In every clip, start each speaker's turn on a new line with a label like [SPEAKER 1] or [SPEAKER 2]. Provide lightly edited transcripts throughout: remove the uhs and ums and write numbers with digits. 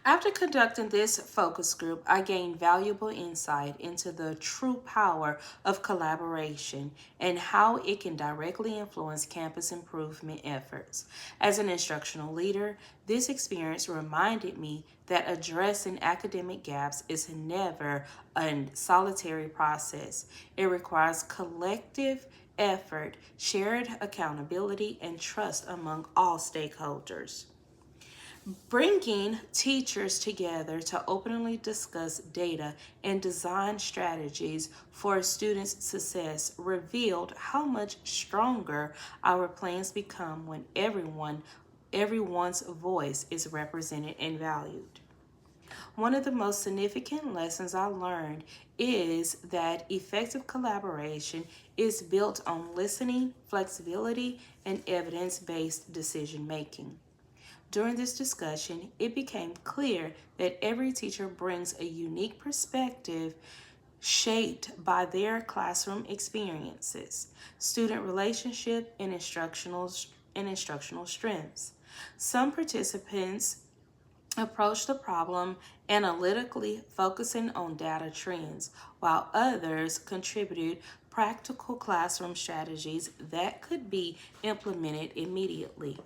[SPEAKER 1] After conducting this focus group, I gained valuable insight into the true power of collaboration and how it can directly influence campus improvement efforts. As an instructional leader, this experience reminded me that addressing academic gaps is never a solitary process. It requires collective effort, shared accountability, and trust among all stakeholders. Bringing teachers together to openly discuss data and design strategies for students' success revealed how much stronger our plans become when everyone's voice is represented and valued. One of the most significant lessons I learned is that effective collaboration is built on listening, flexibility, and evidence based decision making. During this discussion, it became clear that every teacher brings a unique perspective shaped by their classroom experiences, student relationship, and instructional strengths. Some participants approach the problem analytically, focusing on data trends, while others contributed practical classroom strategies that could be implemented immediately.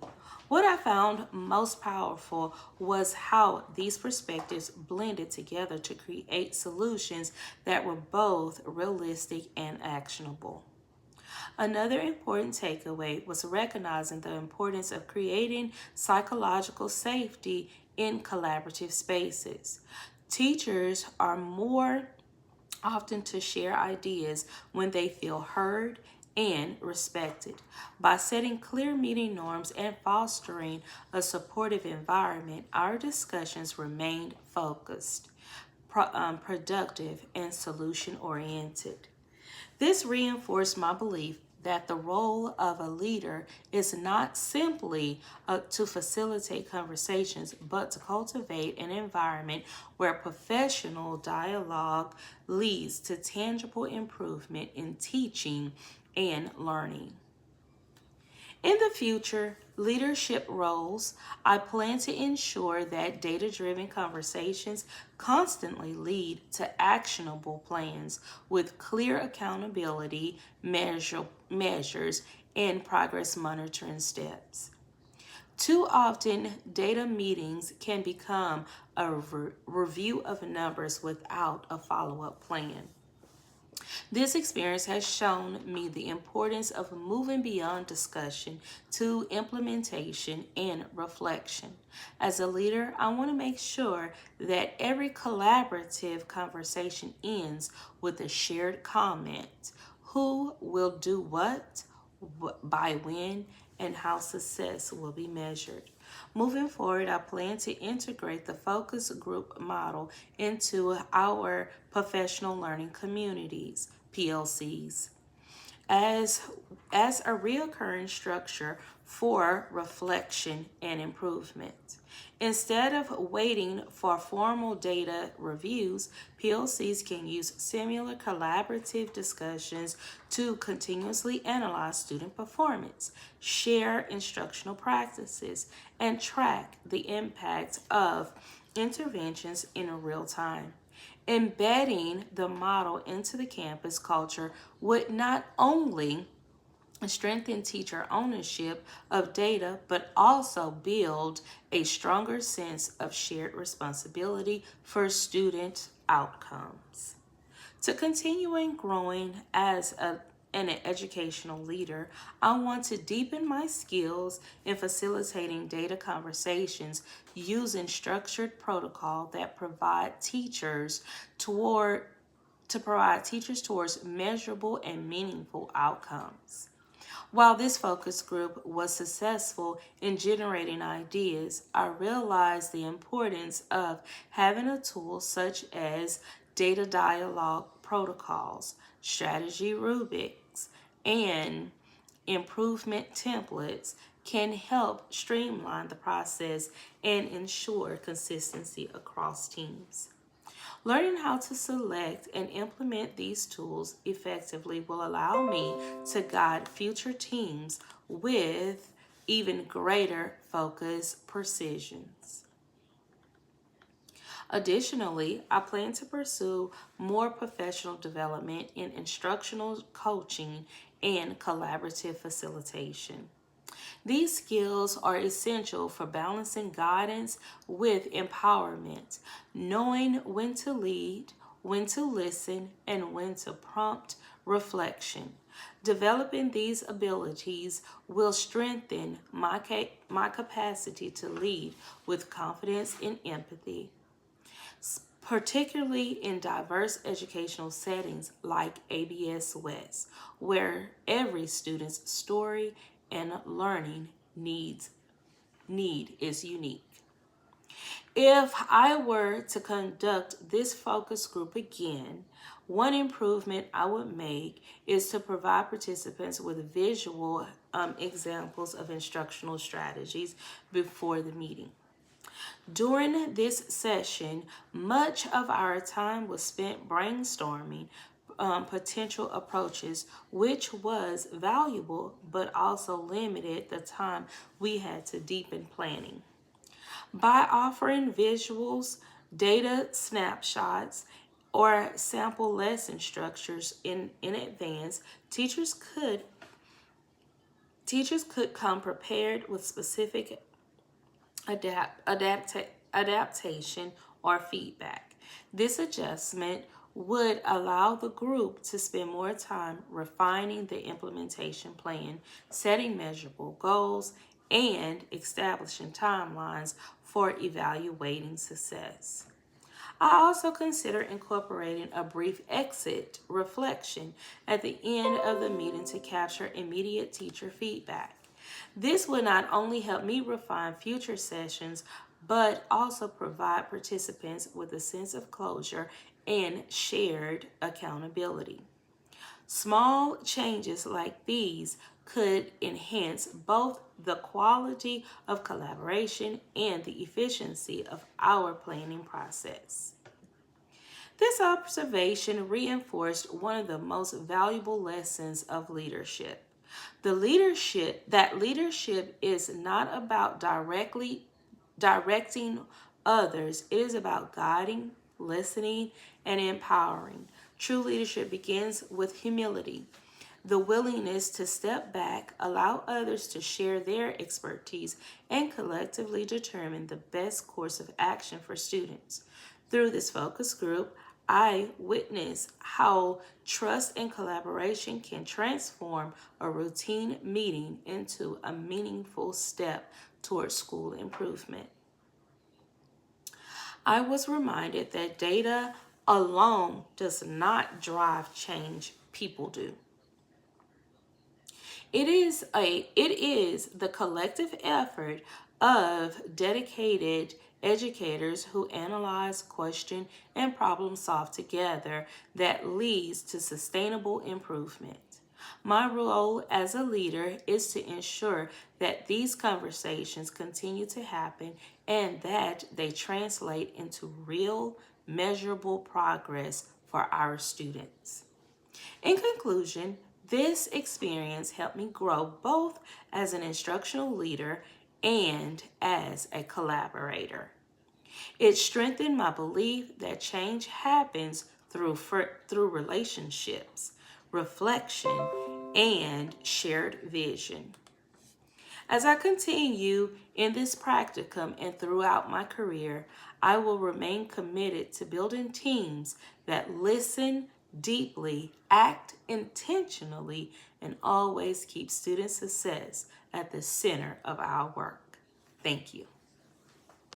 [SPEAKER 1] What I found most powerful was how these perspectives blended together to create solutions that were both realistic and actionable. Another important takeaway was recognizing the importance of creating psychological safety in collaborative spaces. Teachers are more often to share ideas when they feel heard and respected. By setting clear meeting norms and fostering a supportive environment, our discussions remained focused, productive, and solution oriented. This reinforced my belief that the role of a leader is not simply to facilitate conversations, but to cultivate an environment where professional dialogue leads to tangible improvement in teaching and learning. In the future, leadership roles, I plan to ensure that data driven conversations constantly lead to actionable plans with clear accountability measures and progress monitoring steps. Too often, data meetings can become a review of numbers without a follow up plan. This experience has shown me the importance of moving beyond discussion to implementation and reflection. As a leader, I want to make sure that every collaborative conversation ends with a shared comment: who will do what, by when, and how success will be measured. Moving forward, I plan to integrate the focus group model into our professional learning communities, PLCs, as, as a reoccurring structure for reflection and improvement. Instead of waiting for formal data reviews, PLCs can use similar collaborative discussions to continuously analyze student performance, share instructional practices, and track the impact of interventions in real time. Embedding the model into the campus culture would not only strengthen teacher ownership of data, but also build a stronger sense of shared responsibility for student outcomes. To continuing growing as an educational leader, I want to deepen my skills in facilitating data conversations using structured protocol that provide teachers towards measurable and meaningful outcomes. While this focus group was successful in generating ideas, I realized the importance of having a tool such as data dialogue protocols, strategy rubrics, and improvement templates can help streamline the process and ensure consistency across teams. Learning how to select and implement these tools effectively will allow me to guide future teams with even greater focus precisions. Additionally, I plan to pursue more professional development in instructional coaching and collaborative facilitation. These skills are essential for balancing guidance with empowerment, knowing when to lead, when to listen, and when to prompt reflection. Developing these abilities will strengthen my capacity to lead with confidence and empathy, particularly in diverse educational settings like ABS West, where every student's story and learning need is unique. If I were to conduct this focus group again, one improvement I would make is to provide participants with visual examples of instructional strategies before the meeting. During this session, much of our time was spent brainstorming potential approaches, which was valuable but also limited the time we had to deepen planning. By offering visuals, data snapshots, or sample lesson structures in advance, teachers could come prepared with specific adaptation or feedback. This adjustment would allow the group to spend more time refining the implementation plan, setting measurable goals, and establishing timelines for evaluating success. I also consider incorporating a brief exit reflection at the end of the meeting to capture immediate teacher feedback. This will not only help me refine future sessions, but also provide participants with a sense of closure and shared accountability. Small changes like these could enhance both the quality of collaboration and the efficiency of our planning process. This observation reinforced one of the most valuable lessons of leadership. Leadership is not about directing others. It is about guiding, listening, and empowering. True leadership begins with humility, the willingness to step back, allow others to share their expertise, and collectively determine the best course of action for students. Through this focus group, I witness how trust and collaboration can transform a routine meeting into a meaningful step towards school improvement. I was reminded that data alone does not drive change, people do. It is the collective effort of dedicated educators who analyze, question, and problem solve together that leads to sustainable improvement. My role as a leader is to ensure that these conversations continue to happen and that they translate into real, measurable progress for our students. In conclusion, this experience helped me grow both as an instructional leader and as a collaborator. It strengthened my belief that change happens through relationships, reflection, and shared vision. As I continue in this practicum and throughout my career, I will remain committed to building teams that listen deeply, act intentionally, and always keep student success at the center of our work. Thank you.